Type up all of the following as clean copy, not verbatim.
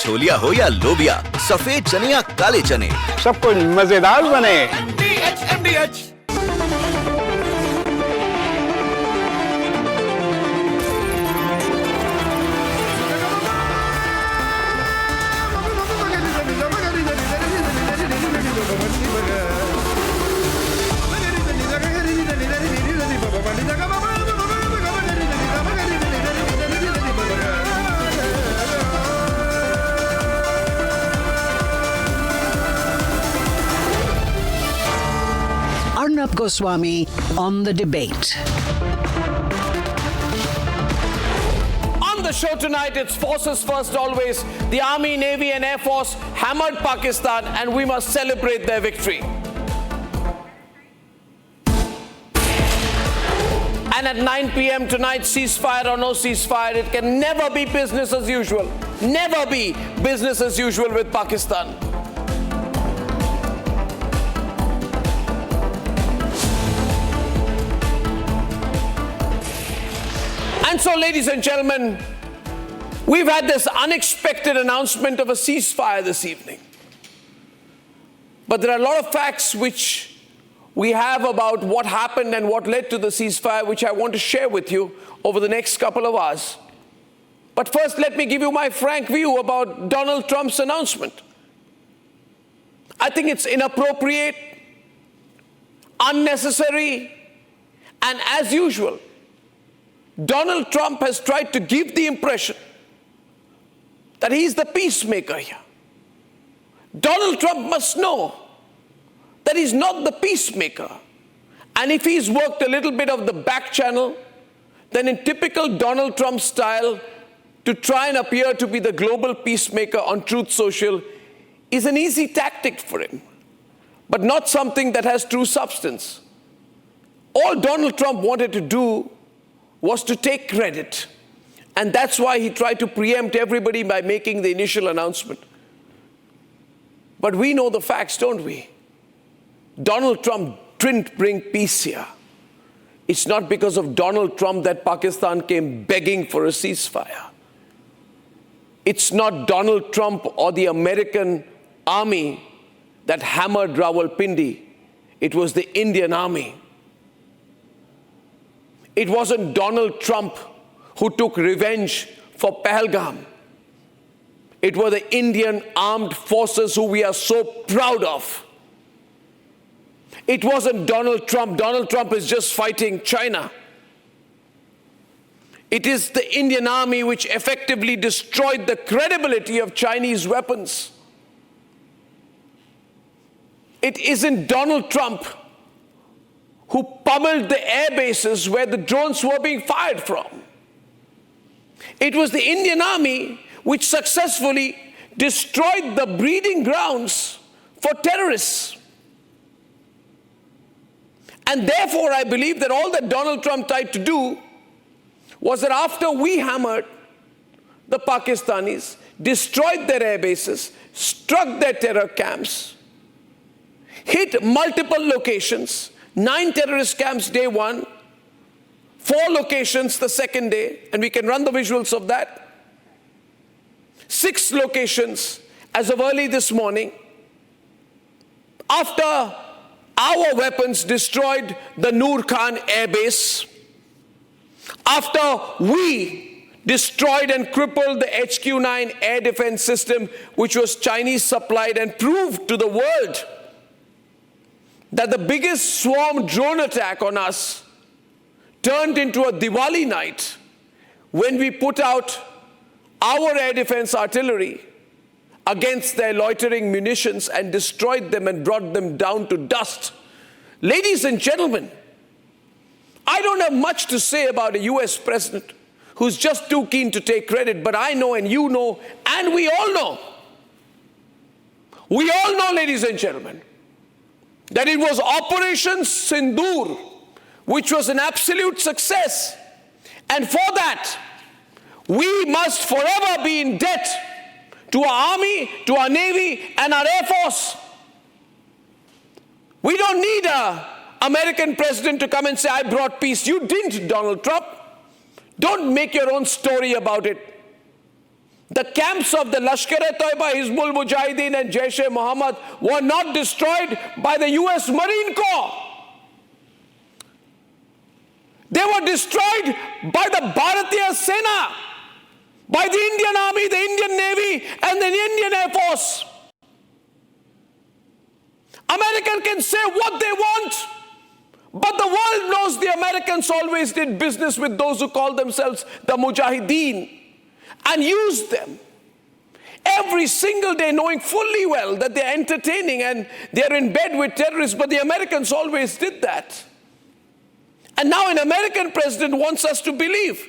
छोलिया हो या लोबिया, सफेद चने या काले चने, सब कुछ मजेदार बने। MDH। Arnab Goswami on the debate. On the show tonight, it's forces first always. The Army, Navy and Air Force hammered Pakistan and we must celebrate their victory. And at 9 p.m. tonight, ceasefire or no ceasefire, it can never be business as usual. Never be business as usual with Pakistan. And so, ladies and gentlemen, we've had this unexpected announcement of a ceasefire this evening. But there are a lot of facts which we have about what happened and what led to the ceasefire, which I want to share with you over the next couple of hours. But first, let me give you my frank view about Donald Trump's announcement. I think it's inappropriate, unnecessary, and as usual, Donald Trump has tried to give the impression that he's the peacemaker here. Donald Trump must know that he's not the peacemaker. And if he's worked a little bit of the back channel, then in typical Donald Trump style, to try and appear to be the global peacemaker on Truth Social is an easy tactic for him, but not something that has true substance. All Donald Trump wanted to do was to take credit. And that's why he tried to preempt everybody by making the initial announcement. But we know the facts, don't we? Donald Trump didn't bring peace here. It's not because of Donald Trump that Pakistan came begging for a ceasefire. It's not Donald Trump or the American army that hammered Rawalpindi. It was the Indian army. It wasn't Donald Trump who took revenge for Pahalgam. It were the Indian armed forces who we are so proud of. It wasn't Donald Trump. Donald Trump is just fighting China. It is the Indian army which effectively destroyed the credibility of Chinese weapons. It isn't Donald Trump who pummeled the airbases where the drones were being fired from. It was the Indian army which successfully destroyed the breeding grounds for terrorists. And therefore, I believe that all that Donald Trump tried to do was that after we hammered the Pakistanis, destroyed their airbases, struck their terror camps, hit multiple locations, 9 terrorist camps day 1, 4 locations the second day, and we can run the visuals of that. 6 locations as of early this morning. After our weapons destroyed the Noor Khan air base, after we destroyed and crippled the HQ-9 air defense system, which was Chinese supplied, and proved to the world that the biggest swarm drone attack on us turned into a Diwali night when we put out our air defense artillery against their loitering munitions and destroyed them and brought them down to dust. Ladies and gentlemen, I don't have much to say about a US president who's just too keen to take credit, but I know and you know and we all know, ladies and gentlemen, that it was Operation Sindoor, which was an absolute success. And for that, we must forever be in debt to our army, to our navy, and our air force. We don't need an American president to come and say, I brought peace. You didn't, Donald Trump. Don't make your own story about it. The camps of the Lashkar-e-Toiba, Hizbul Mujahideen and Jaish-e-Mohammed were not destroyed by the US Marine Corps. They were destroyed by the Bharatiya Sena, by the Indian Army, the Indian Navy, and the Indian Air Force. Americans can say what they want, but the world knows the Americans always did business with those who call themselves the Mujahideen and used them every single day, knowing fully well that they're entertaining and they're in bed with terrorists, but the Americans always did that. And now an American president wants us to believe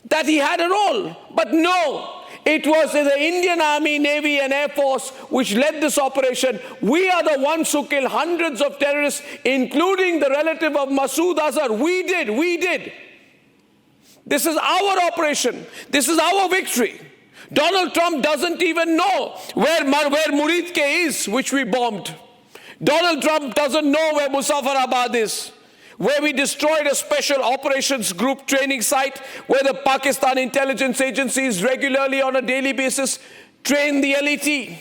that he had a role. But no, it was the Indian Army, Navy and Air Force which led this operation. We are the ones who killed hundreds of terrorists, including the relative of Masood Azhar. We did. This is our operation. This is our victory. Donald Trump doesn't even know where Murid Ke is, which we bombed. Donald Trump doesn't know where Muzaffarabad is, where we destroyed a special operations group training site where the Pakistan intelligence agencies regularly on a daily basis train the LET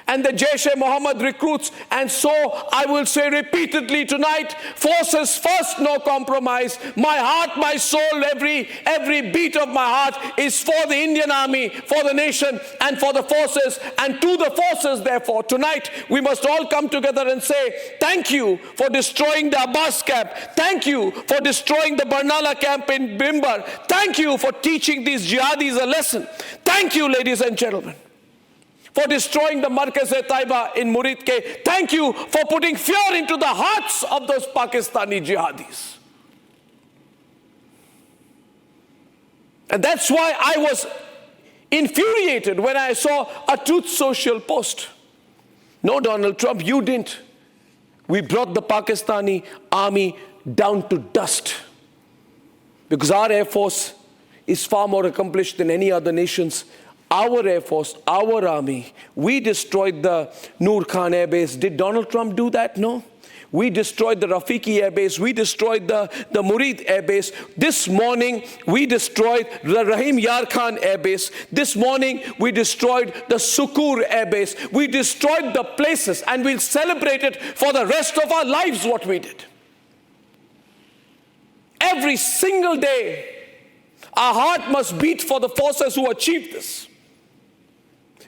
and the Jaish-e-Mohammed recruits. And so I will say repeatedly tonight, forces first, no compromise. My heart, my soul, every beat of my heart is for the Indian Army, for the nation and for the forces. And to the forces, therefore, tonight we must all come together and say, thank you for destroying the Abbas camp. Thank you for destroying the Barnala camp in Bimbar. Thank you for teaching these jihadis a lesson. Thank you, ladies and gentlemen, for destroying the Markaz-e-Taiba in Murid Ke. Thank you for putting fear into the hearts of those Pakistani jihadis. And that's why I was infuriated when I saw a Truth Social post. No, Donald Trump, you didn't. We brought the Pakistani army down to dust because our Air Force is far more accomplished than any other nation's. Our Air Force, our Army, we destroyed the Noor Khan Air Base. Did Donald Trump do that? No. We destroyed the Rafiki Air Base. We destroyed the Murid Air Base. This morning, we destroyed the Rahim Yar Khan Air Base. This morning, we destroyed the Sukur Air Base. We destroyed the places and we'll celebrate it for the rest of our lives what we did. Every single day, our heart must beat for the forces who achieved this.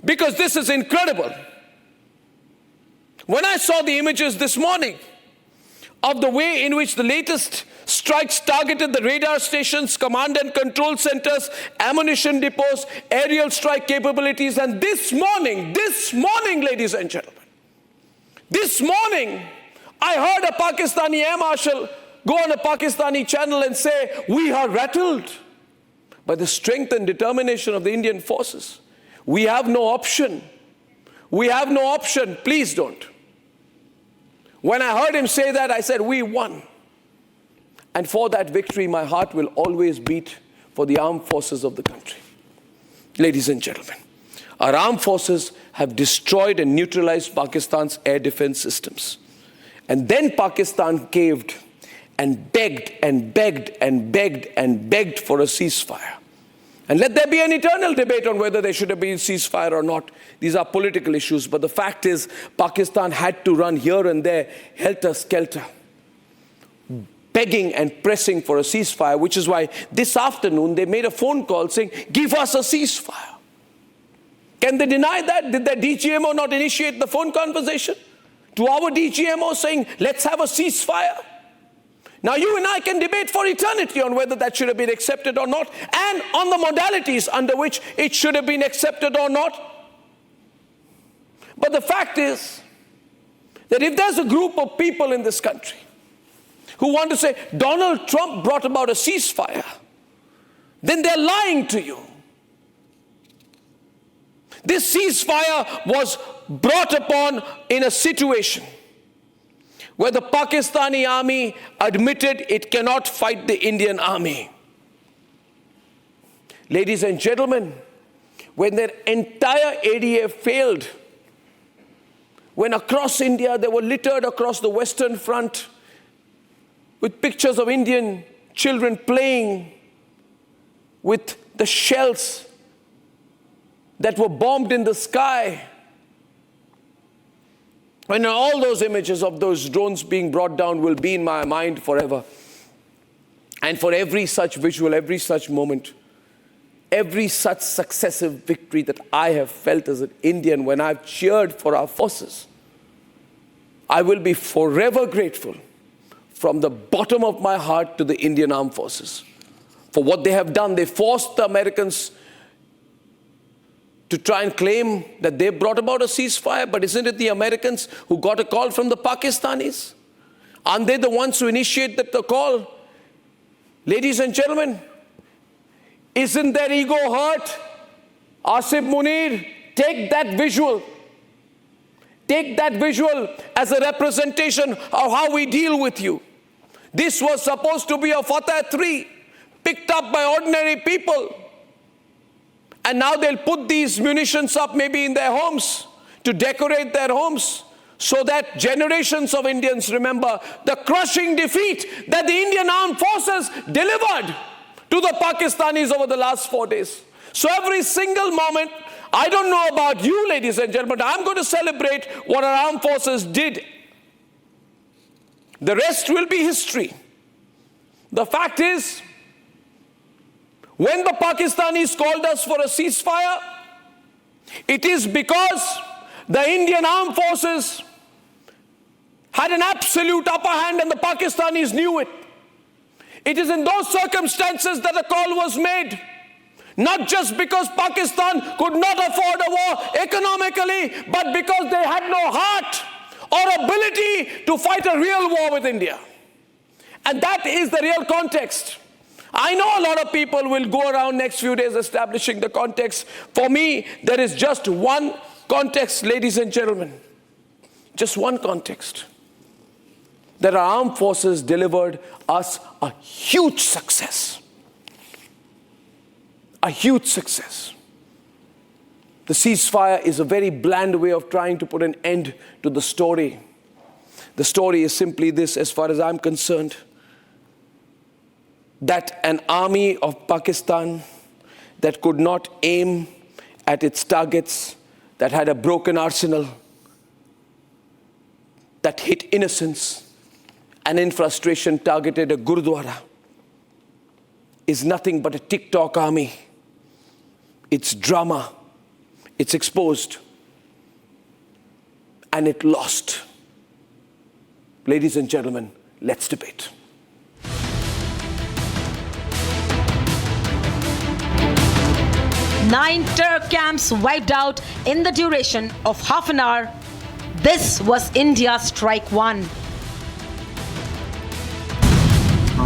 Because this is incredible. When I saw the images this morning of the way in which the latest strikes targeted the radar stations, command and control centers, ammunition depots, aerial strike capabilities, and this morning, ladies and gentlemen, this morning, I heard a Pakistani air marshal go on a Pakistani channel and say, we are rattled by the strength and determination of the Indian forces. We have no option. We have no option. Please don't. When I heard him say that, I said, we won. And for that victory, my heart will always beat for the armed forces of the country. Ladies and gentlemen, our armed forces have destroyed and neutralized Pakistan's air defense systems. And then Pakistan caved and begged and begged and begged and begged for a ceasefire. And let there be an eternal debate on whether there should have been a ceasefire or not. These are political issues. But the fact is, Pakistan had to run here and there, helter-skelter, begging and pressing for a ceasefire, which is why this afternoon they made a phone call saying, give us a ceasefire. Can they deny that? Did their DGMO not initiate the phone conversation to our DGMO saying, let's have a ceasefire? Now you and I can debate for eternity on whether that should have been accepted or not, and on the modalities under which it should have been accepted or not. But the fact is that if there's a group of people in this country who want to say Donald Trump brought about a ceasefire, then they're lying to you. This ceasefire was brought upon in a situation where the Pakistani army admitted it cannot fight the Indian army. Ladies and gentlemen, when their entire ADF failed, when across India they were littered across the Western Front with pictures of Indian children playing with the shells that were bombed in the sky. And all those images of those drones being brought down will be in my mind forever. And for every such visual, every such moment, every such successive victory that I have felt as an Indian when I've cheered for our forces, I will be forever grateful from the bottom of my heart to the Indian Armed Forces for what they have done. They forced the Americans to try and claim that they brought about a ceasefire, but isn't it the Americans who got a call from the Pakistanis? Aren't they the ones who initiated the call? Ladies and gentlemen, isn't their ego hurt? Asif Munir, take that visual. Take that visual as a representation of how we deal with you. This was supposed to be a Fatah 3, picked up by ordinary people. And now they'll put these munitions up maybe in their homes to decorate their homes so that generations of Indians remember the crushing defeat that the Indian Armed Forces delivered to the Pakistanis over the last 4 days. So every single moment, I don't know about you, ladies and gentlemen, but I'm going to celebrate what our armed forces did. The rest will be history. The fact is, when the Pakistanis called us for a ceasefire, it is because the Indian Armed Forces had an absolute upper hand and the Pakistanis knew it. It is in those circumstances that a call was made. Not just because Pakistan could not afford a war economically, but because they had no heart or ability to fight a real war with India. And that is the real context. I know a lot of people will go around next few days establishing the context. For me, there is just one context, ladies and gentlemen. Just one context. That our armed forces delivered us a huge success. A huge success. The ceasefire is a very bland way of trying to put an end to the story. The story is simply this, as far as I'm concerned, that an army of Pakistan that could not aim at its targets, that had a broken arsenal, that hit innocents, and in frustration targeted a Gurudwara, is nothing but a TikTok army. It's drama, it's exposed, and it lost. Ladies and gentlemen, let's debate. Nine terror camps wiped out in the duration of half an hour. This was India's strike one.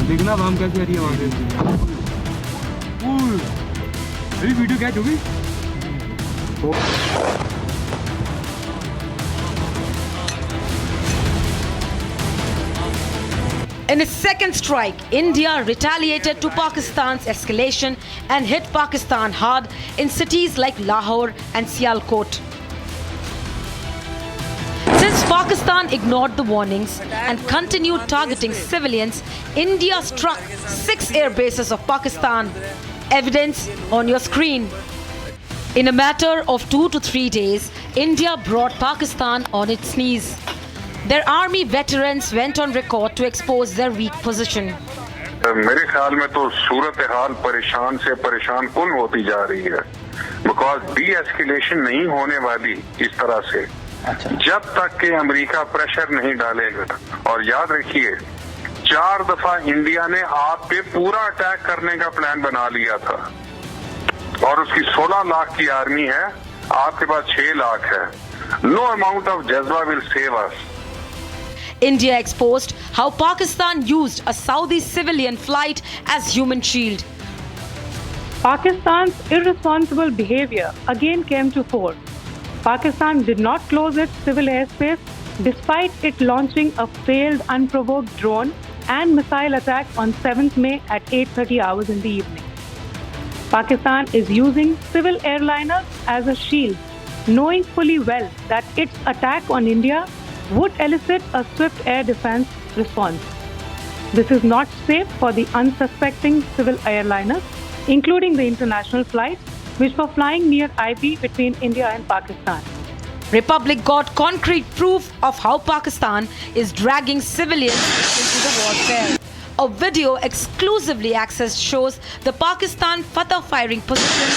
देखना हम कैसे आ रही है वहाँ से मेरी video catch हो गई In its second strike, India retaliated to Pakistan's escalation and hit Pakistan hard in cities like Lahore and Sialkot. Since Pakistan ignored the warnings and continued targeting civilians, India struck 6 air bases of Pakistan. Evidence on your screen. In a matter of 2 to 3 days, India brought Pakistan on its knees. Their army veterans went on record to expose their weak position. मेरे ख्याल में तो सूरत हाल परेशान से परेशान कुन होती जा रही है बिकॉज डी-एस्केलेशन नहीं होने वाली इस तरह से जब तक कि अमेरिका प्रेशर नहीं डालेगा। और याद रखिए 4 दफा इंडिया ने आप पे पूरा अटैक करने का प्लान बना लिया था और उसकी 16 लाख की आर्मी है, आपके पास 6 लाख है। नो अमाउंट ऑफ जज्बा will save us. India exposed how Pakistan used a Saudi civilian flight as human shield. Pakistan's irresponsible behavior again came to fore. Pakistan did not close its civil airspace despite it launching a failed unprovoked drone and missile attack on 7th May at 8:30 hours in the evening. Pakistan is using civil airliners as a shield, knowing fully well that its attack on India would elicit a swift air defense response. This is not safe for the unsuspecting civil airliners, including the international flights, which were flying near IB between India and Pakistan. Republic got concrete proof of how Pakistan is dragging civilians into the warfare. A video exclusively accessed shows the Pakistan Fatah firing position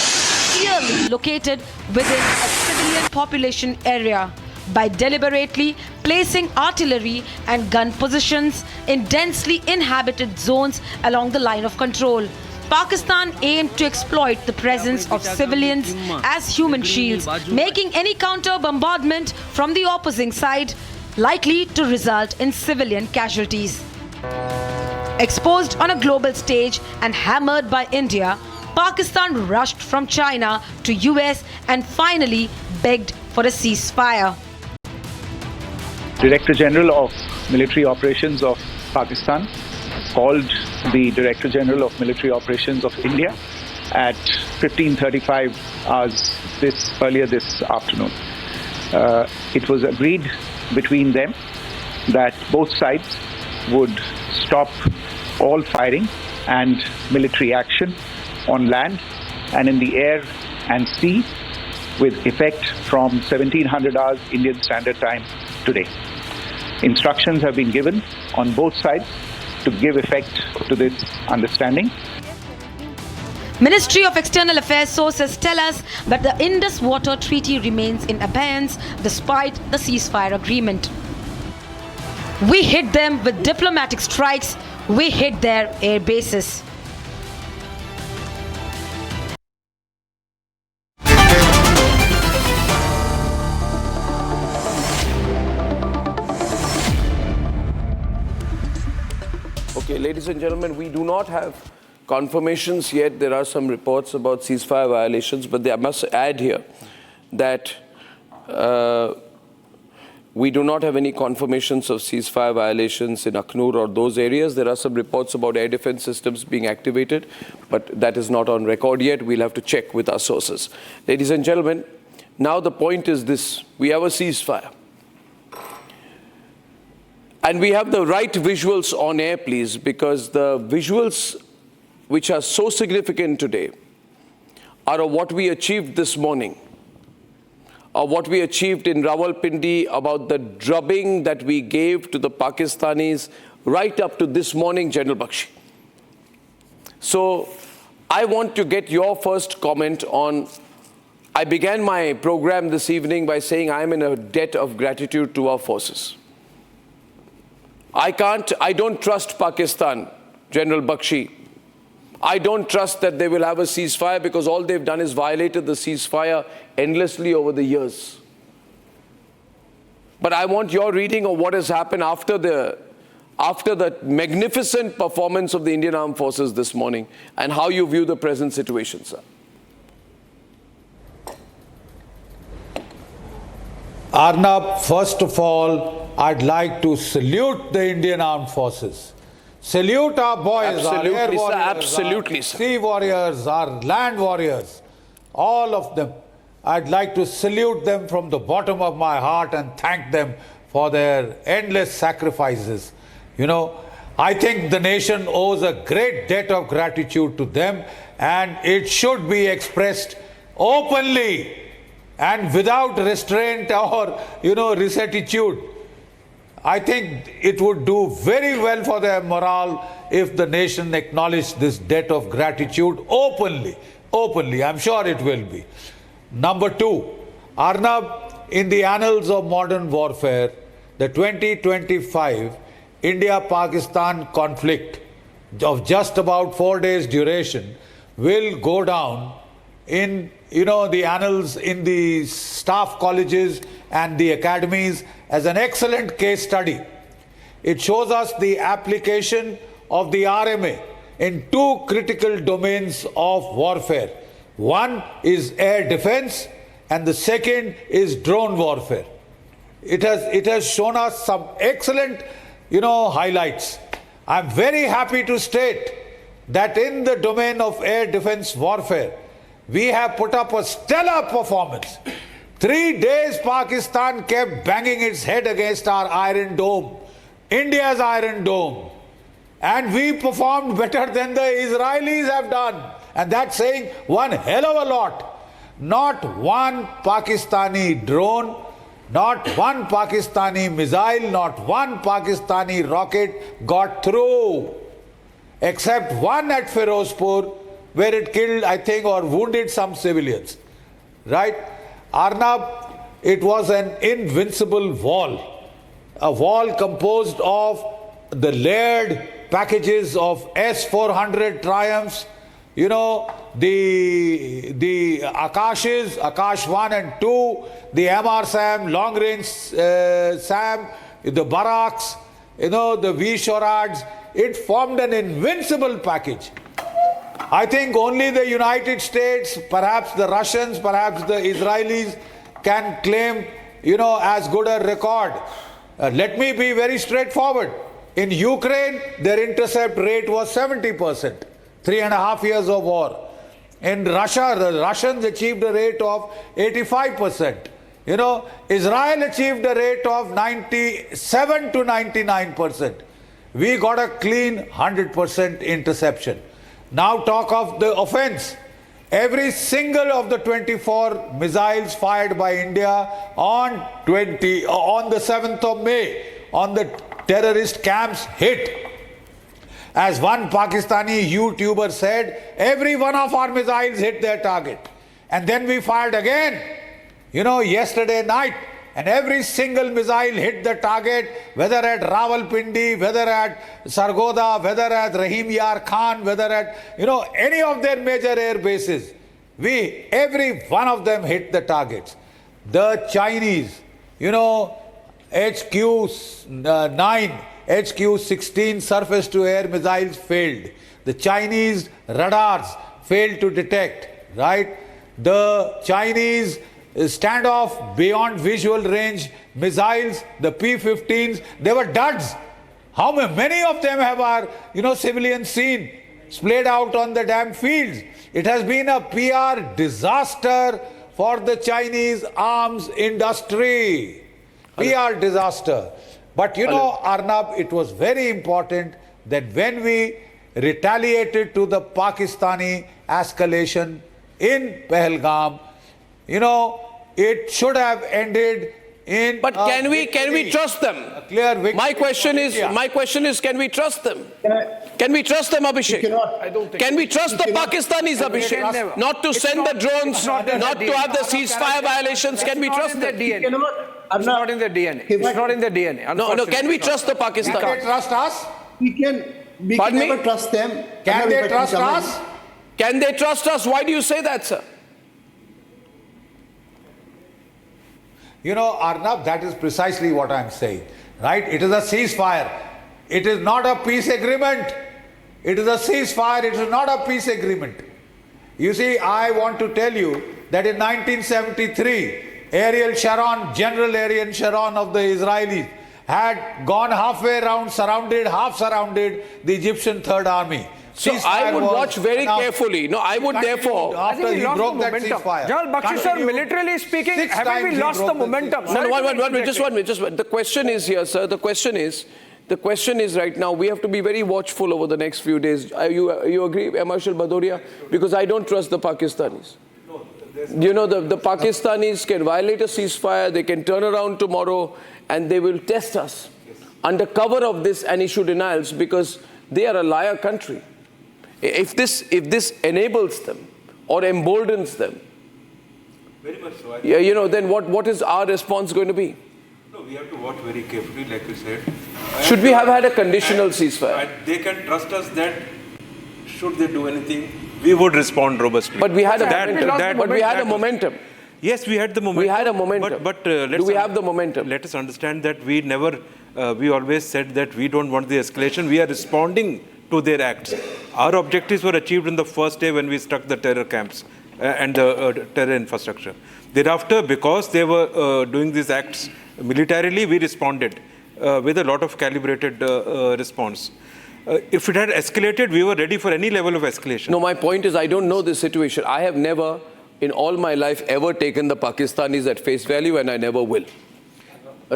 clearly located within a civilian population area by deliberately placing artillery and gun positions in densely inhabited zones along the line of control. Pakistan aimed to exploit the presence of civilians as human shields, making any counter-bombardment from the opposing side likely to result in civilian casualties. Exposed on a global stage and hammered by India, Pakistan rushed from China to US and finally begged for a ceasefire. Director General of Military Operations of Pakistan called the Director General of Military Operations of India at 15:35 hours earlier this afternoon. It was agreed between them that both sides would stop all firing and military action on land and in the air and sea with effect from 1700 hours Indian Standard Time today. Instructions have been given on both sides to give effect to this understanding. Ministry of External Affairs sources tell us that the Indus Water Treaty remains in abeyance despite the ceasefire agreement. We hit them with diplomatic strikes. We hit their air bases. Okay, ladies and gentlemen, we do not have confirmations yet. There are some reports about ceasefire violations, but I must add here that we do not have any confirmations of ceasefire violations in Akhnur or those areas. There are some reports about air defense systems being activated, but that is not on record yet. We'll have to check with our sources. Ladies and gentlemen, now the point is this. We have a ceasefire. And we have the right visuals on air, please, because the visuals which are so significant today are of what we achieved this morning, of what we achieved in Rawalpindi, about the drubbing that we gave to the Pakistanis right up to this morning, General Bakshi. So I want to get your first comment on, I began my program this evening by saying I am in a debt of gratitude to our forces. I don't trust Pakistan, General Bakshi. I don't trust that they will have a ceasefire because all they've done is violated the ceasefire endlessly over the years. But I want your reading of what has happened after the magnificent performance of the Indian Armed Forces this morning and how you view the present situation, sir. Arnab, first of all, I'd like to salute the Indian Armed Forces. Salute our boys, absolutely, our air warriors, absolutely, our sir. sea warriors, our land warriors, all of them. I'd like to salute them from the bottom of my heart and thank them for their endless sacrifices. You know, I think the nation owes a great debt of gratitude to them, and it should be expressed openly and without restraint or, rectitude. I think it would do very well for their morale if the nation acknowledged this debt of gratitude openly. Openly, I'm sure it will be. Number two, Arnab, in the annals of modern warfare, the 2025 India-Pakistan conflict of just about 4 days duration will go down in the annals, in the staff colleges and the academies as an excellent case study. It shows us the application of the RMA in two critical domains of warfare. One is air defense and the second is drone warfare. It has shown us some excellent, highlights. I'm very happy to state that in the domain of air defense warfare, we have put up a stellar performance. 3 days Pakistan kept banging its head against our Iron Dome, India's Iron Dome. And we performed better than the Israelis have done. And that's saying one hell of a lot. not one Pakistani drone, not one Pakistani missile, not one Pakistani rocket got through, except one at Firozpur, where it killed, I think, or wounded some civilians. Right? Arnab, it was an invincible wall. A wall composed of the layered packages of S-400 Triumphs, you know, the Akashes, Akash 1 and 2, the MR SAM, long range SAM, the Barracks, you know, the V-Shorads. It formed an invincible package. I think only the United States, perhaps the Russians, perhaps the Israelis can claim, you know, as good a record. Let me be very straightforward. In Ukraine, their intercept rate was 70%, 3.5 years of war. In Russia, the Russians achieved a rate of 85%. You know, Israel achieved a rate of 97 to 99%. We got a clean 100% interception. Now talk of the offense. Every single of the 24 missiles fired by India on the 7th of May on the terrorist camps hit. As one Pakistani YouTuber said, every one of our missiles hit their target. And then we fired again, you know, yesterday night. And every single missile hit the target, whether at Rawalpindi, whether at Sargodha, whether at Rahim Yar Khan, whether at, you know, any of their major air bases. Every one of them hit the targets. The Chinese, you know, HQ-9, HQ-16 surface-to-air missiles failed. The Chinese radars failed to detect, right? The Chinese standoff beyond visual range missiles, the P-15s, they were duds. How many of them have our, you know, civilians seen splayed out on the damn fields? It has been a PR disaster for the Chinese arms industry. PR disaster. But you know, Arnab, it was very important that when we retaliated to the Pakistani escalation in Pahalgam, you know, it should have ended in. But can we trust them? A clear victory. My question is, can we trust them? Can we trust them, Abhishek? Can we trust the Pakistanis, Abhishek? Not to send the drones, not to have the ceasefire violations. Can we trust them? It's not in their DNA. It's not in their DNA. No. Can we trust the Pakistanis? Can they trust us? We can never trust them. Can they trust us? Can they trust us? Why do you say that, sir? You know, Arnab, that is precisely what I'm saying, right? It is a ceasefire. It is not a peace agreement. It is a ceasefire. It is not a peace agreement. You see, I want to tell you that in 1973, General Ariel Sharon of the Israelis had gone halfway around, half surrounded the Egyptian Third Army. So I would watch very carefully. No, I would therefore. After he broke that ceasefire. General Bakshi sir, militarily speaking, haven't we lost the momentum? Just one minute. The question is here, sir. The question is right now, we have to be very watchful over the next few days. You agree, Marshal Bhadoria? Because I don't trust the Pakistanis. You know, the Pakistanis can violate a ceasefire, they can turn around tomorrow, and they will test us under cover of this and issue denials because they are a liar country. If this enables them or emboldens them, very much so. Yeah, you know, then what is our response going to be? No, we have to watch very carefully, like you said. Should we have had a conditional ceasefire? They can trust us that should they do anything, we would respond robustly. But we had a momentum. Yes, we had the momentum. We had a momentum. But do we have the momentum? Let us understand that we always said that we don't want the escalation. We are responding to their acts. Our objectives were achieved in the first day when we struck the terror camps and the terror infrastructure. Thereafter, because they were doing these acts militarily, we responded with a lot of calibrated response. If it had escalated, we were ready for any level of escalation. No, my point is I don't know this situation. I have never, in all my life, ever taken the Pakistanis at face value, and I never will.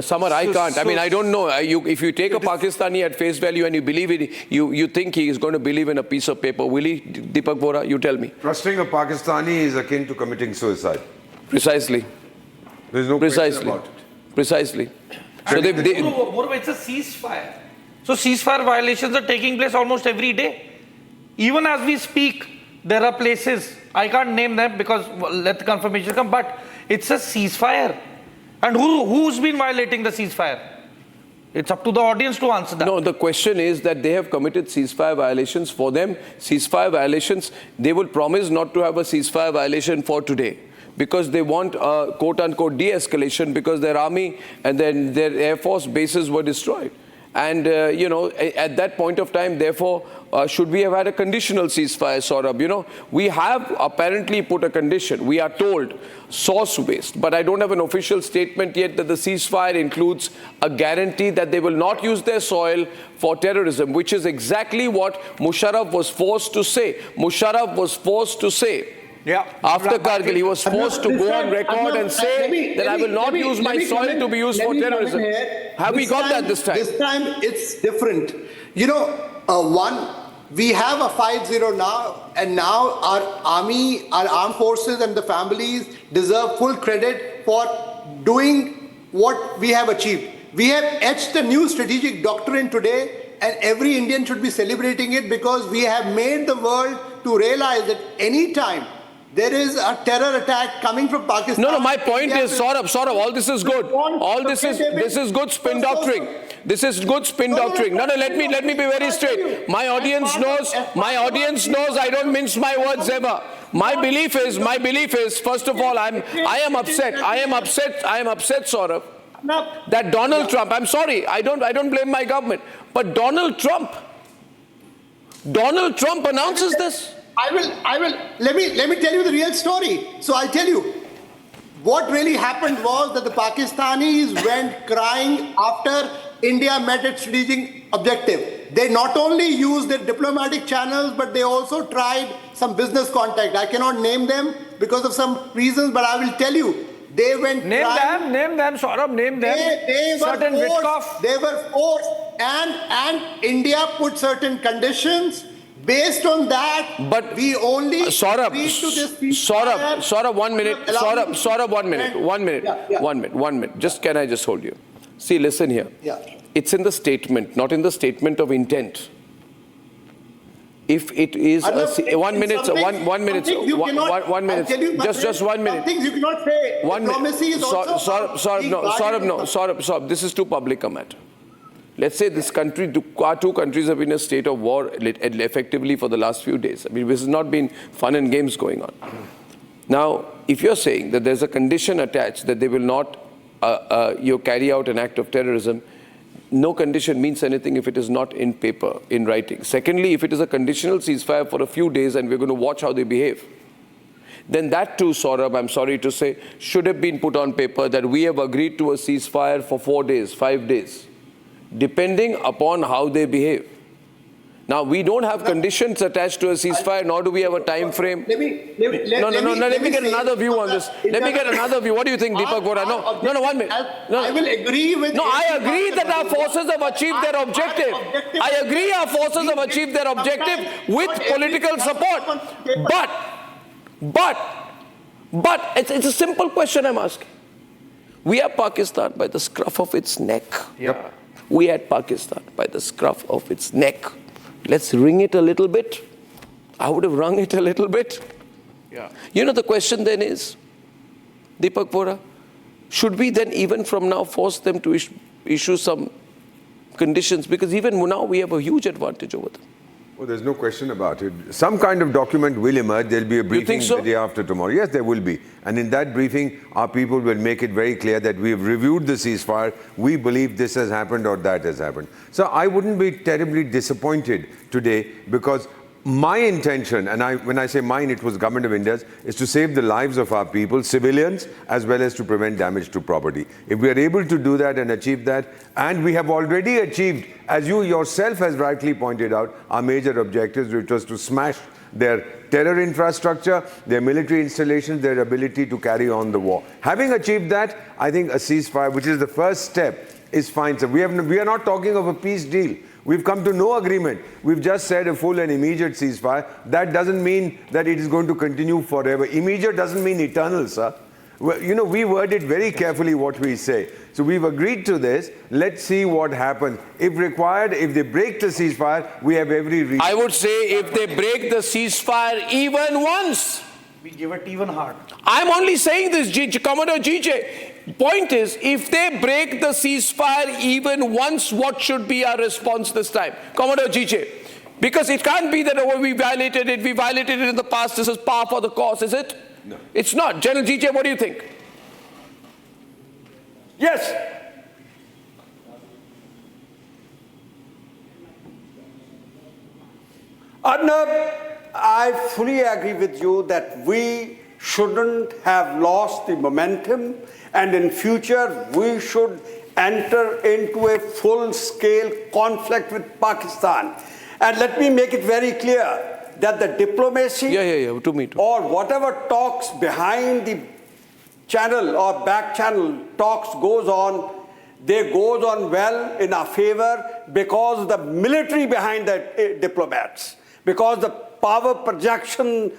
Samar, I can't. I mean, I don't know. If you take a Pakistani at face value and you believe it, you think he is going to believe in a piece of paper, will he? Deepak Vora, you tell me. Trusting a Pakistani is akin to committing suicide. Precisely. There's no question about it. Precisely. So moreover, it's a ceasefire. So ceasefire violations are taking place almost every day. Even as we speak, there are places, I can't name them because let the confirmation come, but it's a ceasefire. And who's been violating the ceasefire? It's up to the audience to answer that. No, the question is that they have committed ceasefire violations. For them, ceasefire violations, they will promise not to have a ceasefire violation for today, because they want a quote-unquote de-escalation, because their army and then their air force bases were destroyed. And, at that point of time, therefore, should we have had a conditional ceasefire, Saurabh? We have apparently put a condition. We are told source-based, but I don't have an official statement yet that the ceasefire includes a guarantee that they will not use their soil for terrorism, which is exactly what Musharraf was forced to say. Musharraf was forced to say. Yeah. After Kargil, he was forced to go on record and say that I will not use my soil to be used for terrorism. Have we got that this time? This time it's different. We have a 5-0 now, and now our army, our armed forces and the families deserve full credit for doing what we have achieved. We have etched a new strategic doctrine today, and every Indian should be celebrating it, because we have made the world to realize that any time there is a terror attack coming from Pakistan. No, my point is, Saurabh, all this is good. All this is good spin doctrine. This is good spin doctrine. No, let me be very straight. My audience knows I don't mince my words ever. My belief is, first of all, I am upset, Saurabh, that Donald Trump, I'm sorry, I don't blame my government, but Donald Trump announces this. I will, let me tell you the real story. So I'll tell you. What really happened was that the Pakistanis went crying after India met its strategic objective. They not only used their diplomatic channels, but they also tried some business contact. I cannot name them because of some reasons, but I will tell you. They went name them, Saurabh, name them. They were forced, and India put certain conditions. Based on that, but we only Saurabh, 1 minute. Can I just hold you? See, listen here. Yeah. It's in the statement, not in the statement of intent. If it is 1 minute, just 1 minute. Things you cannot say. Diplomacy is also Saurabh, this is too public a matter. Let's say this country, our two countries have been in a state of war effectively for the last few days. I mean, this has not been fun and games going on. Now, if you're saying that there's a condition attached that they will not carry out an act of terrorism, no condition means anything if it is not in paper, in writing. Secondly, if it is a conditional ceasefire for a few days and we're going to watch how they behave, then that too, Saurabh, I'm sorry to say, should have been put on paper that we have agreed to a ceasefire for 4 days, 5 days. Depending upon how they behave. Now, we don't have conditions attached to a ceasefire, nor do we have a time frame. Let me get another view on this. Let me get another view. What do you think, Deepak Vora? No, 1 minute. I will agree with... No, I agree that our forces have achieved their objective. I agree our forces have achieved their objective with political support. But, it's a simple question I'm asking. We are Pakistan by the scruff of its neck. Yeah. We had Pakistan by the scruff of its neck. Let's wring it a little bit. I would have wrung it a little bit. Yeah. The question then is, Deepak Vora, should we then even from now force them to issue some conditions? Because even now we have a huge advantage over them. Well, there's no question about it. Some kind of document will emerge. There'll be a briefing the day after tomorrow. Yes, there will be. And in that briefing, our people will make it very clear that we've reviewed the ceasefire. We believe this has happened or that has happened. So I wouldn't be terribly disappointed today, because my intention, and when I say mine, it was Government of India's, is to save the lives of our people, civilians, as well as to prevent damage to property. If we are able to do that and achieve that, and we have already achieved, as you yourself has rightly pointed out, our major objectives, which was to smash their terror infrastructure, their military installations, their ability to carry on the war. Having achieved that, I think a ceasefire, which is the first step, is fine. So we are not talking of a peace deal. We've come to no agreement. We've just said a full and immediate ceasefire. That doesn't mean that it is going to continue forever. Immediate doesn't mean eternal, sir. Well, you know, we word it very carefully what we say. So we've agreed to this. Let's see what happens. If required, if they break the ceasefire, we have every reason. I would say if they break the ceasefire even once, we give it even hard. I'm only saying this, Commodore GJ. Point is, if they break the ceasefire even once, what should be our response this time? Commodore GJ. Because it can't be that, oh, we violated it in the past, this is par for the course, is it? No. It's not. General GJ, what do you think? Yes. Arnab, I fully agree with you that we shouldn't have lost the momentum, and in future we should enter into a full-scale conflict with Pakistan. And let me make it very clear that the diplomacy or whatever talks behind the channel or back channel talks goes on, they goes on well in our favor because the military behind the diplomats, because the power projection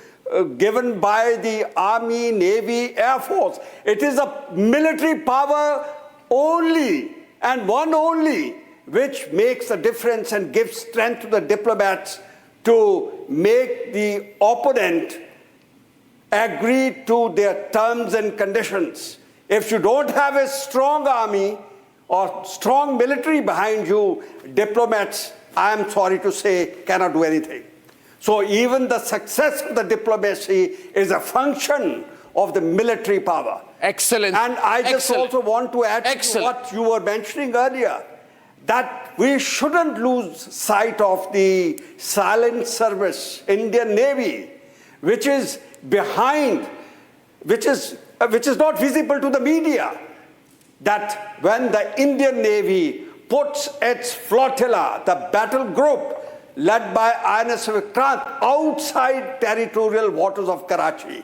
given by the Army, Navy, Air Force, it is a military power only and one only which makes a difference and gives strength to the diplomats to make the opponent agree to their terms and conditions. If you don't have a strong army or strong military behind you, diplomats, I am sorry to say, cannot do anything. So even the success of the diplomacy is a function of the military power. Excellent. And I just also want to add to what you were mentioning earlier, that we shouldn't lose sight of the silent service, Indian Navy, which is behind, which is not visible to the media. That when the Indian Navy puts its flotilla, the battle group led by INS Vikrant, outside territorial waters of Karachi,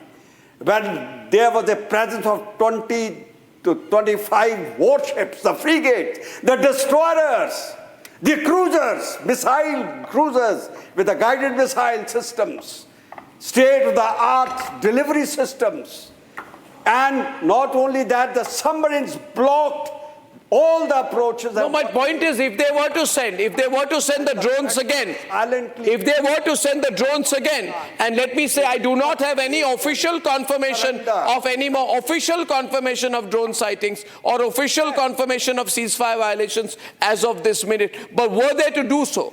when there was a presence of 20 to 25 warships, the frigates, the destroyers, the cruisers, missile cruisers with the guided missile systems, state-of-the-art delivery systems. And not only that, the submarines blocked all the approaches. No, my point is, if they were to send the drones again, and let me say, I do not have any official confirmation of drone sightings or official confirmation of ceasefire violations as of this minute. But were they to do so,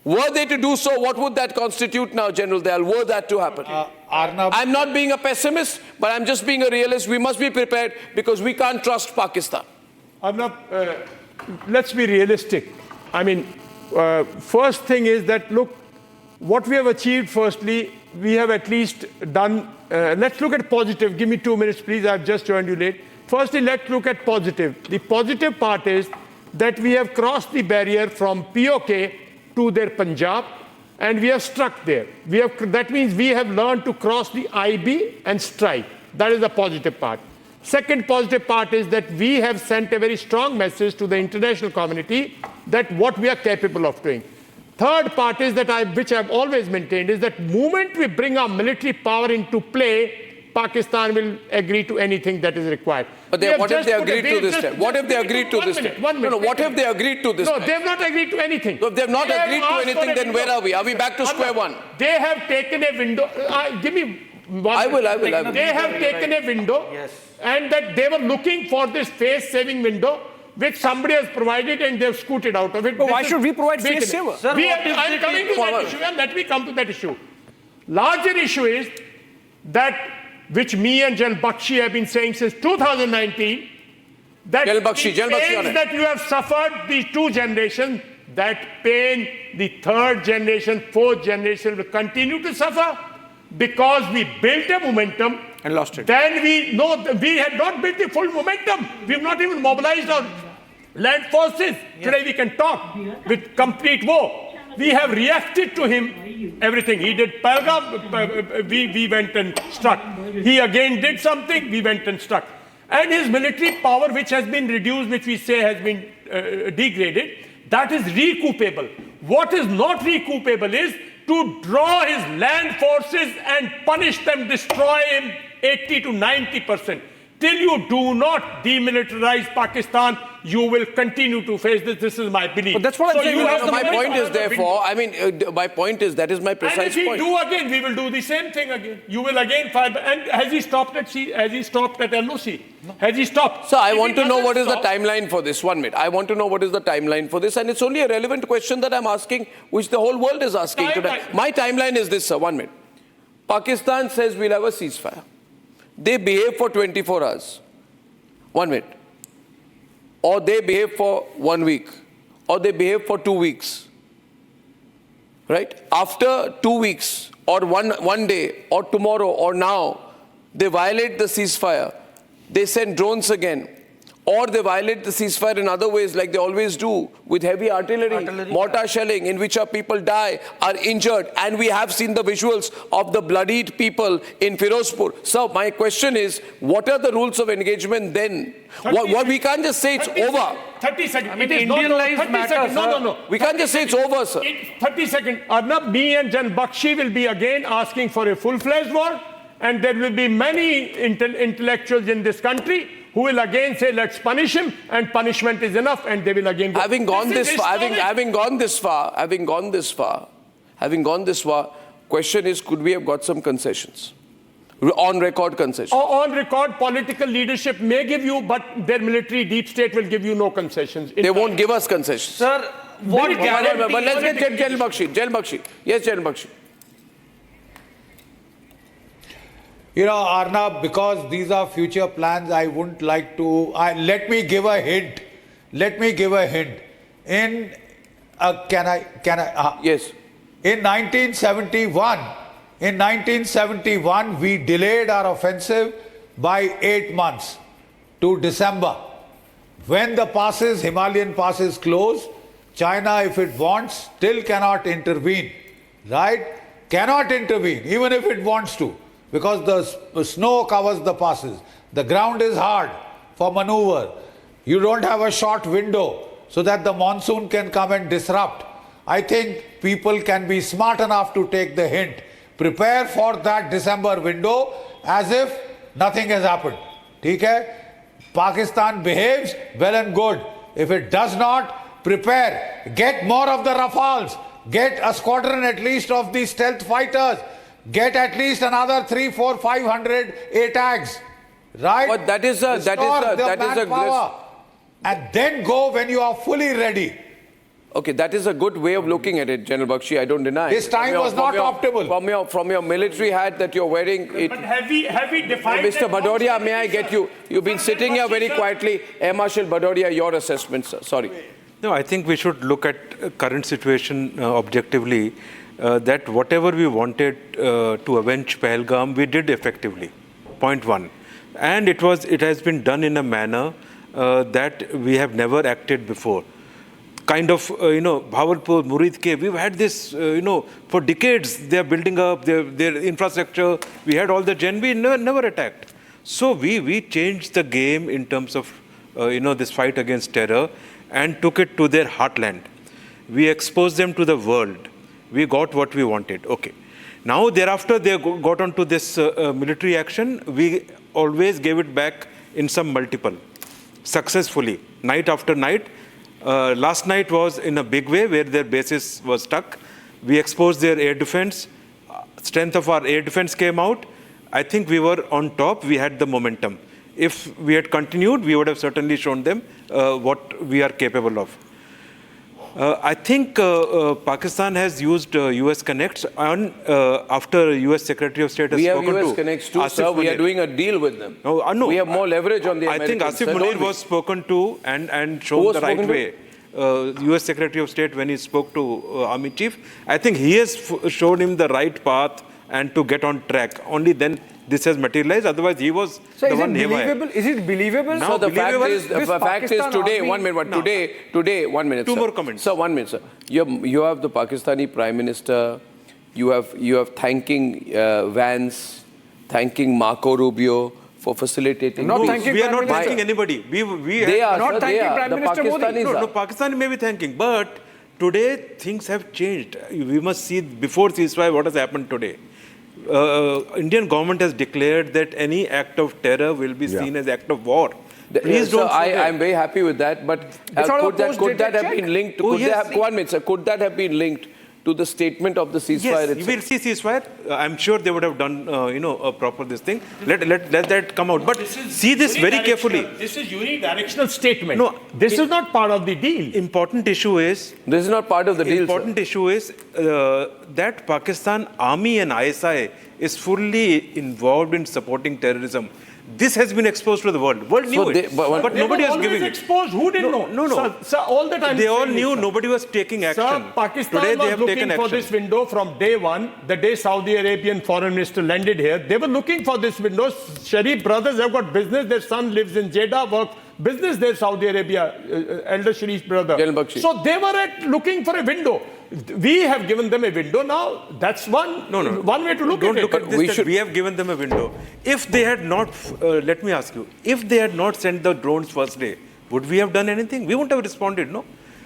what would that constitute now, General Dayal? Were that to happen? Arnab, I'm not being a pessimist, but I'm just being a realist. We must be prepared because we can't trust Pakistan. Arnab, let's be realistic. I mean, first thing is that, look, what we have achieved, firstly, we have at least done, let's look at positive. Give me 2 minutes, please. I've just joined you late. Firstly, let's look at positive. The positive part is that we have crossed the barrier from POK to their Punjab, and we have struck there. That means we have learned to cross the IB and strike. That is the positive part. Second positive part is that we have sent a very strong message to the international community that what we are capable of doing. Third part is that which I've always maintained, is that moment we bring our military power into play, Pakistan will agree to anything that is required. But what if they agreed to this time? What if they agreed to this time? No, what if they agreed to this time? No, they have not agreed to anything. So if they have not agreed to anything, then where are we? Are we back to square one? They have taken a window. Give me one. I will. They have taken a window, and that they were looking for this face-saving window, which somebody has provided, and they've scooted out of it. But why should we provide face saver? I'm coming to that issue, and let me come to that issue. Larger issue is that, which me and General Bakshi have been saying since 2019, that the pains that you have suffered, these two generations, that pain, the third generation, fourth generation will continue to suffer because we built a momentum and lost it. Then we had not built the full momentum. We have not even mobilized our land forces. Today we can talk with complete war. we have reacted to him, everything. He did Pahalgam, we went and struck. He again did something, we went and struck. And his military power, which has been reduced, which we say has been degraded, that is recoupable. What is not recoupable is to draw his land forces and punish them, destroy him 80 to 90%. Till you do not demilitarize Pakistan, you will continue to face this. This is my belief. But that's what I'm saying. My point is, therefore, my point is, that is my precise point. And if we do again, we will do the same thing again. You will again fire. And has he stopped at Has he stopped at LOC? No. Has he stopped? So I want to know what is the timeline for this. 1 minute. I want to know what is the timeline for this. And it's only a relevant question that I'm asking, which the whole world is asking today. My timeline is this, sir. 1 minute. Pakistan says we'll have a ceasefire. They behave for 24 hours. 1 minute. Or they behave for 1 week. Or they behave for 2 weeks. Right? After 2 weeks, or one day, or tomorrow, or now, they violate the ceasefire. They send drones again. Or they violate the ceasefire in other ways, like they always do, with heavy artillery, mortar shelling, in which our people die, are injured, and we have seen the visuals of the bloodied people in Firozpur. So my question is, what are the rules of engagement then? What we can't just say it's over. 30 seconds. I mean, Indian-ized matter, No. We can't just say it's over, sir. 30 seconds. Arnab, me and Jan Bakshi will be again asking for a full-fledged war, and there will be many intellectuals in this country who will again say, let's punish him, and punishment is enough, and they will again go. Having gone this far, question is, could we have got some concessions? On record concessions. On record, political leadership may give you, but their military deep state will give you no concessions. They won't give us concessions. Sir, what guarantee? But let's get Jail Bakshi. Yes, Jail Bakshi. You know, Arnab, because these are future plans, I wouldn't like to... let me give a hint. In... Yes. In 1971, we delayed our offensive by 8 months to December. When the Himalayan passes close, China, if it wants, still cannot intervene. Right? Cannot intervene, even if it wants to. Because the snow covers the passes. The ground is hard for maneuver. You don't have a short window so that the monsoon can come and disrupt. I think people can be smart enough to take the hint. Prepare for that December window as if nothing has happened. Okay? Pakistan behaves, well and good. If it does not, prepare. Get more of the Rafales. Get a squadron at least of the stealth fighters. Get at least another 300, 400, 500 ATAGs, right? But that is a and then go when you are fully ready. Okay, that is a good way of looking at it, General Bakshi. I don't deny. This time was not optimal. From your military hat that you're wearing. But have we defined? Mr. Bhadoria, may I get you? You've been sitting here very quietly. Air Marshal Bhadoria, your assessment, sir. Sorry. No, I think we should look at current situation objectively. That whatever we wanted to avenge Pahalgam, we did effectively. Point one. And it has been done in a manner that we have never acted before. Kind of, Bhavalpur, Muridke, we've had this, for decades. They are building up their infrastructure. We had all the we never attacked. So we changed the game in terms of, this fight against terror and took it to their heartland. We exposed them to the world. We got what we wanted. Okay. Now, thereafter, they got onto this military action. We always gave it back in some multiple, successfully, night after night. Last night was in a big way where their bases were stuck. We exposed their air defense. Strength of our air defense came out. I think we were on top. We had the momentum. If we had continued, we would have certainly shown them what we are capable of. I think Pakistan has used US Connects after US Secretary of State has spoken to. We have US Connects too, sir. We are doing a deal with them. No. We have more leverage on the Americans. I think Asif Munir was spoken to and shown the right way. US Secretary of State, when he spoke to Army Chief, I think he has showed him the right path and to get on track. Only then this has materialized. Otherwise, he was the one haywire. Is it believable? Now, So the fact is today, army, 1 minute, today, 1 minute, Two sir. more comments. Sir, 1 minute, sir. You have the Pakistani Prime Minister, you have thanking Vance, thanking Marco Rubio for facilitating. We are not thanking anybody. They are not thanking Prime Minister Modi. No, Pakistan may be thanking, but today things have changed. We must see before ceasefire what has happened today. Indian government has declared that any act of terror will be seen as act of war. Please don't. I'm very happy with that, but could that have been linked? Could that have been linked to the statement of the ceasefire itself? We will see ceasefire. I'm sure they would have done, a proper this thing. Let that come out. But see this very carefully. This is unidirectional statement. No, this is not part of the deal. Important issue is... This is not part of the deal, Important issue is that Pakistan Army and ISI is fully involved in supporting terrorism. This has been exposed to the world. World knew it, but nobody was giving it. Exposed. Who didn't know? No. Sir, all the time they all knew. Nobody was taking action. Sir, Pakistan Today was looking for this window from day one. The day Saudi Arabian foreign minister landed here, they were looking for this window. Sharif brothers have got business. Their son lives in Jeddah, works business there, Saudi Arabia, elder Sharif's brother. So they were looking for a window. We have given them a window now. That's one way to look at it. Don't look at this. We have given them a window. If they had not, let me ask you, if they had not sent the drones first day, would we have done anything? We wouldn't have responded, no?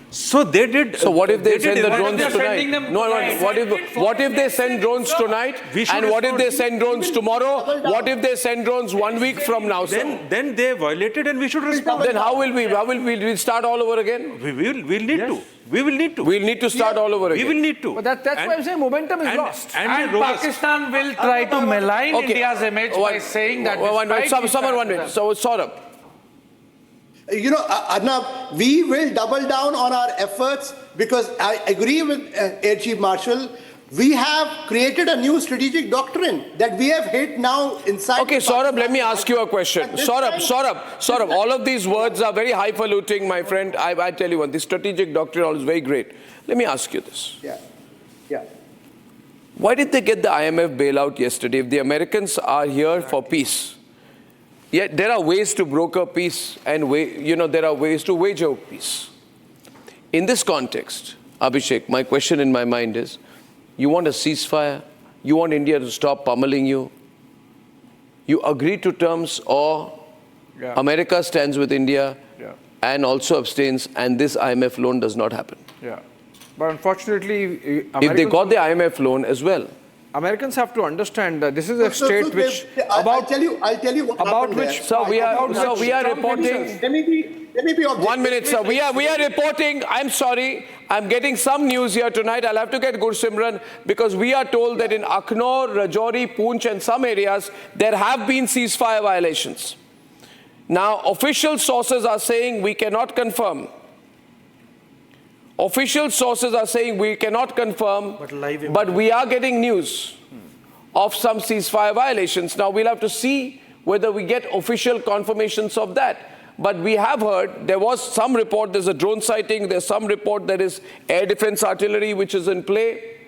So they did. So what if they send the drones tonight? What if they send drones tonight? And what if they send drones tomorrow? What if they send drones 1 week from now? Then they violated and we should respond. Then how will we start all over again? We'll need to. We will need to. We'll need to start all over again. We will need to. But that's why I'm saying momentum is lost. And Pakistan will try to malign India's image by saying that. Someone 1 minute. So Saurabh. Arnab, we will double down on our efforts because I agree with Air Chief Marshal. We have created a new strategic doctrine that we have hit now inside. Okay, Saurabh, let me ask you a question. Saurabh, all of these words are very highfalutin, my friend. I tell you what, the strategic doctrine is very great. Let me ask you this. Yeah. Why did they get the IMF bailout yesterday? If the Americans are here for peace, yet there are ways to broker peace and there are ways to wager peace. In this context, Abhishek, my question in my mind is, you want a ceasefire? You want India to stop pummeling you? You agree to terms or America stands with India and also abstains and this IMF loan does not happen? Yeah. But unfortunately, if they got the IMF loan as well, Americans have to understand that this is a state which I'll tell you what about which. So we are reporting. Let me be objective. 1 minute, sir. We are reporting. I'm sorry. I'm getting some news here tonight. I'll have to get Gursimran because we are told that in Akhnor, Rajouri, Poonch and some areas, there have been ceasefire violations. Now, official sources are saying we cannot confirm. Official sources are saying we cannot confirm, but we are getting news of some ceasefire violations. Now, we'll have to see whether we get official confirmations of that. But we have heard, there was some report, there's a drone sighting, there's some report there is air defense artillery which is in play.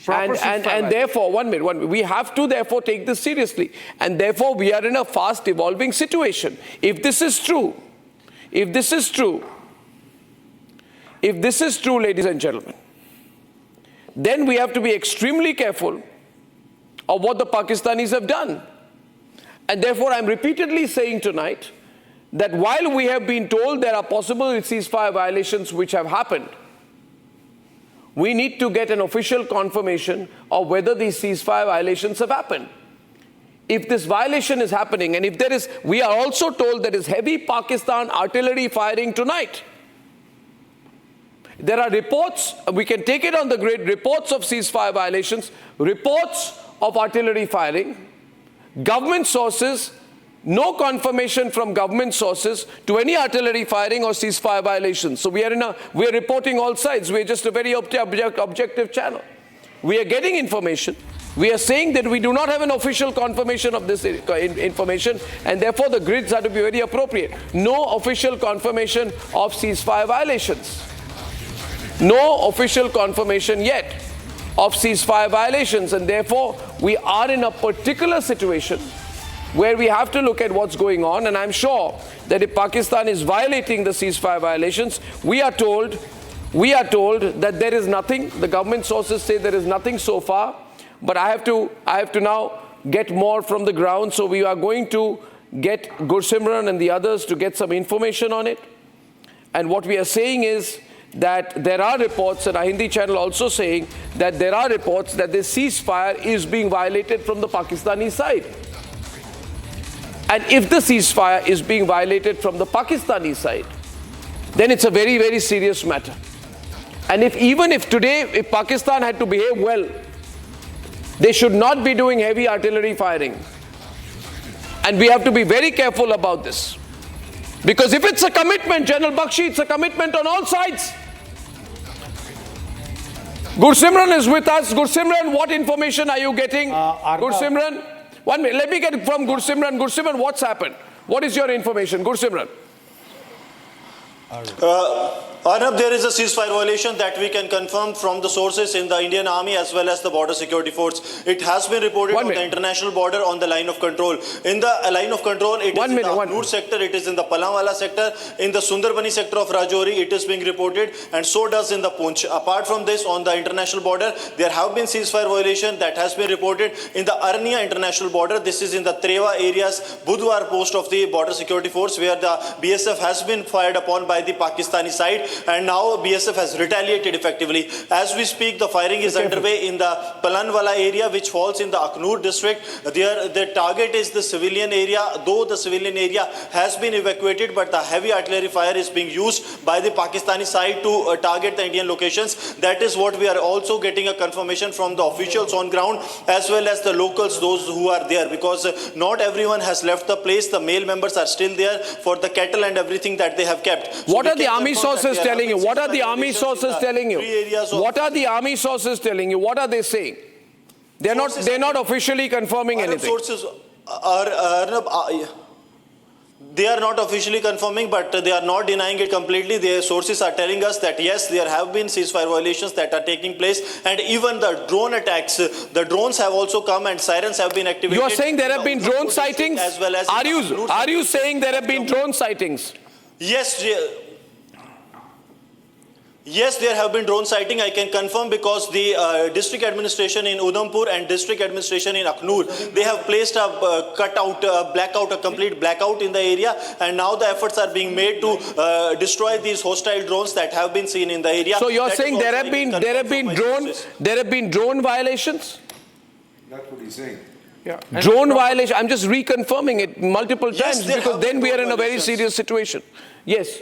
And therefore, 1 minute, we have to therefore take this seriously. And therefore, we are in a fast evolving situation. If this is true, ladies and gentlemen, then we have to be extremely careful of what the Pakistanis have done. And therefore, I'm repeatedly saying tonight that while we have been told there are possible ceasefire violations which have happened, we need to get an official confirmation of whether these ceasefire violations have happened. If this violation is happening, and if there is, we are also told there is heavy Pakistan artillery firing tonight. There are reports, we can take it on the grid, reports of ceasefire violations, reports of artillery firing, government sources, no confirmation from government sources to any artillery firing or ceasefire violations. So we are reporting all sides. We are just a very objective channel. We are getting information. We are saying that we do not have an official confirmation of this information, and therefore the grids are to be very appropriate. No official confirmation of ceasefire violations. No official confirmation yet. of ceasefire violations, and therefore we are in a particular situation where we have to look at what's going on. And I'm sure that if Pakistan is violating the ceasefire violations, we are told that there is nothing. The government sources say there is nothing so far, but I have to now get more from the ground. So we are going to get Gursimran and the others to get some information on it. And what we are saying is that there are reports, and our Hindi channel also saying that there are reports that this ceasefire is being violated from the Pakistani side. And if the ceasefire is being violated from the Pakistani side, then it's a very, very serious matter. And even if today, if Pakistan had to behave well, they should not be doing heavy artillery firing. And we have to be very careful about this. Because if it's a commitment, General Bakshi, it's a commitment on all sides. Gursimran is with us. Gursimran, what information are you getting? Gursimran, 1 minute. Let me get it from Gursimran. Gursimran, what's happened? What is your information? Gursimran. Arnab, there is a ceasefire violation that we can confirm from the sources in the Indian Army as well as the Border Security Force. It has been reported on the international border on the line of control. In the line of control, it is in the Akhnur sector, it is in the Palamwala sector, in the Sundarbani sector of Rajouri, it is being reported, and so does in the Poonch. Apart from this, on the international border, there have been ceasefire violation that has been reported in the Arnia international border. This is in the Trewa areas, Budwar post of the Border Security Force, where the BSF has been fired upon by the Pakistani side, and now BSF has retaliated effectively. As we speak, the firing is underway in the Palanwala area, which falls in the Akhnur district. The target is the civilian area, though the civilian area has been evacuated, but the heavy artillery fire is being used by the Pakistani side to target the Indian locations. That is what we are also getting a confirmation from the officials on ground, as well as the locals, those who are there, because not everyone has left the place. The male members are still there for the cattle and everything that they have kept. What are the army sources telling you? What are the army sources telling you? What are the army sources telling you? What are they saying? They're not officially confirming anything. Sources they are not officially confirming, but they are not denying it completely. Their sources are telling us that yes, there have been ceasefire violations that are taking place, and even the drone attacks, the drones have also come and sirens have been activated. You are saying there have been drone sightings? As well as are you saying there have been drone sightings? Yes, there have been drone sighting. I can confirm, because the district administration in Udhampur and district administration in Akhnur, they have placed a blackout, a complete blackout in the area, and now the efforts are being made to destroy these hostile drones that have been seen in the area. So you're saying there have been drone violations? That's what he's saying. Yeah. Drone violation. I'm just reconfirming it multiple times, because then we are in a very serious situation. Yes.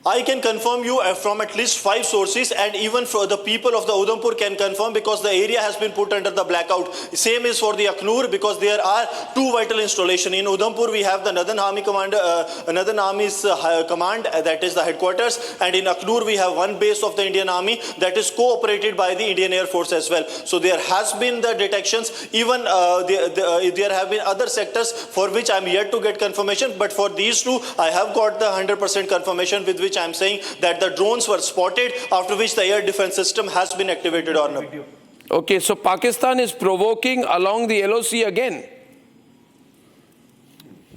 I can confirm you from at least 5 sources, and even for the people of the Udhampur can confirm, because the area has been put under the blackout. Same is for the Akhnur, because there are 2 vital installations. In Udhampur, we have the Northern Army Northern Army's command, that is the headquarters, and in Akhnur, we have 1 base of the Indian Army that is cooperated by the Indian Air Force as well. So there has been the detections. Even there have been other sectors for which I'm yet to get confirmation, but for these 2, I have got the 100% confirmation, with which I'm saying that the drones were spotted, after which the air defense system has been activated. Arnab. Okay, so Pakistan is provoking along the LOC again.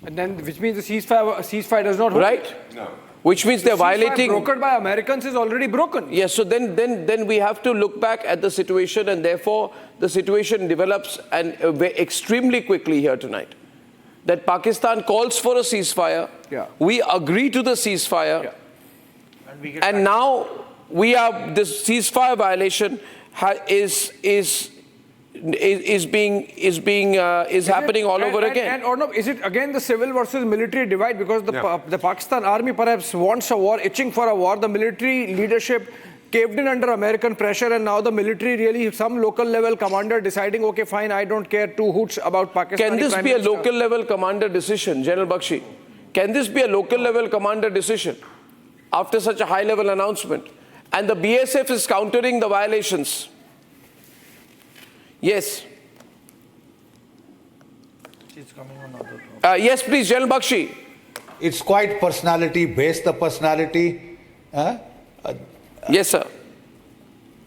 And then, which means the ceasefire does not hold. Right? No. Which means they're violating. Brokered by Americans is already broken. Yes, so then we have to look back at the situation, and therefore the situation develops extremely quickly here tonight. That Pakistan calls for a ceasefire. Yeah. We agree to the ceasefire. Yeah. And now this ceasefire violation is happening all over again. And Arnab, is it again the civil versus military divide? Because the Pakistan army perhaps wants a war, itching for a war. The military leadership caved in under American pressure, and now the military really, some local level commander deciding, okay, fine, I don't care 2 hoots about Pakistan. Can this be a local level commander decision, General Bakshi? Can this be a local level commander decision after such a high level announcement? And the BSF is countering the violations. Yes. Yes, please, General Bakshi. It's quite personality based, the personality. Yes, sir.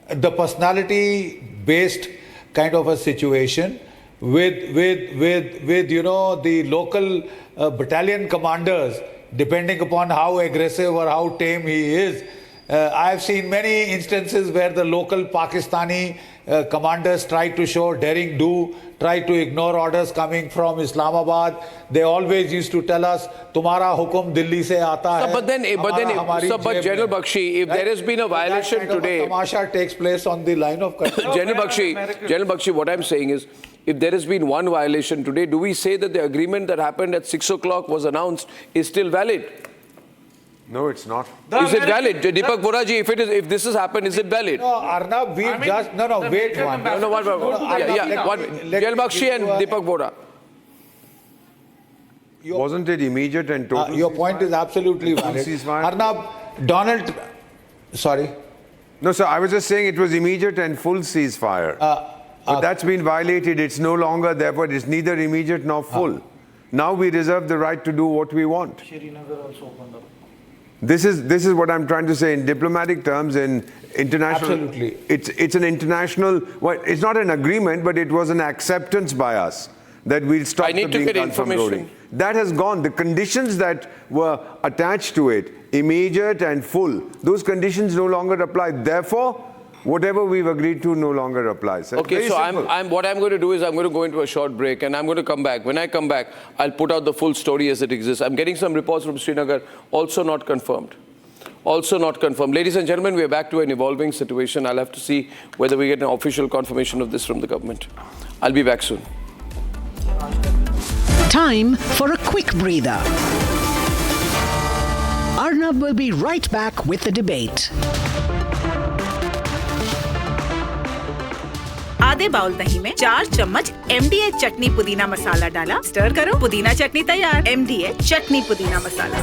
The personality-based kind of a situation with the local battalion commanders, depending upon how aggressive or how tame he is. I've seen many instances where the local Pakistani commanders try to show daring do, try to ignore orders coming from Islamabad. They always used to tell us, "Tumhara hukum Delhi se aata hai." But General Bakshi, if there has been a violation today, tamasha takes place on the line of control. General Bakshi, what I'm saying is, if there has been one violation today, do we say that the agreement that happened at 6 o'clock was announced is still valid? No, it's not. Is it valid? Deepak Bora ji, if this has happened, is it valid? No, Arnab, wait one. General Bakshi and Deepak Bora. Wasn't it immediate and total? Your point is absolutely valid. Arnab, sorry. No, sir, I was just saying it was immediate and full ceasefire. But that's been violated. It's no longer, therefore, it's neither immediate nor full. Now we reserve the right to do what we want. This is what I'm trying to say in diplomatic terms, in international. Absolutely. It's an international, well, it's not an agreement, but it was an acceptance by us that we'll stop the being done from loading. That has gone. The conditions that were attached to it, immediate and full, those conditions no longer apply. Therefore, whatever we've agreed to no longer applies. Okay, so what I'm going to do is I'm going to go into a short break and I'm going to come back. When I come back, I'll put out the full story as it exists. I'm getting some reports from Srinagar, also not confirmed. Also not confirmed. Ladies and gentlemen, we're back to an evolving situation. I'll have to see whether we get an official confirmation of this from the government. I'll be back soon. Time for a quick breather. Arnab will be right back with the debate. आधे bowl दही में 4 चम्मच MDH चटनी पुदीना मसाला डाला, stir करो, पुदीना चटनी तैयार। MDH चटनी पुदीना मसाला।